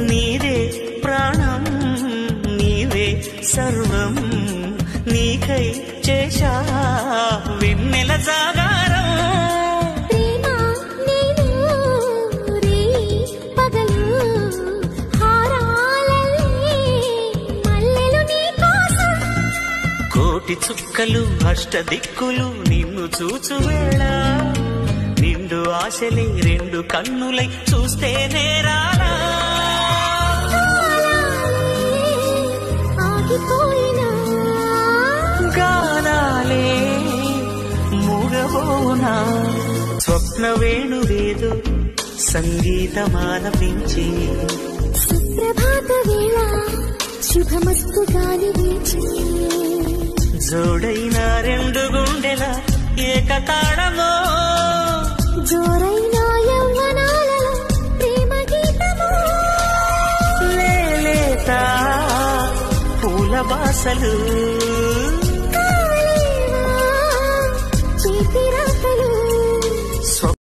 నీదే ప్రాణం నీవే సర్వం నీకై చేశా వెన్నెల జాగారం ప్రేమ నేను రే పగలు హారాలల్లే మల్లెలు నీకోసం కోటి చుక్కలు అష్టదిక్కులు నిన్ను చూచువేళ నిండు ఆశలే రెండు కన్నులై చూస్తే నేరాలా ఆగిపోయినా గానాలే మూగబోనా స్వప్న వేణువేదో సంగీతమాలపించి సుప్రభాత వేళ శుభమస్తు గాలి వీచి జోడైన రెండు గుండెల ఏకతాళమో జోరైన యవ్వనాలలో ప్రేమ గీతమో లేలేత పూల బాసలు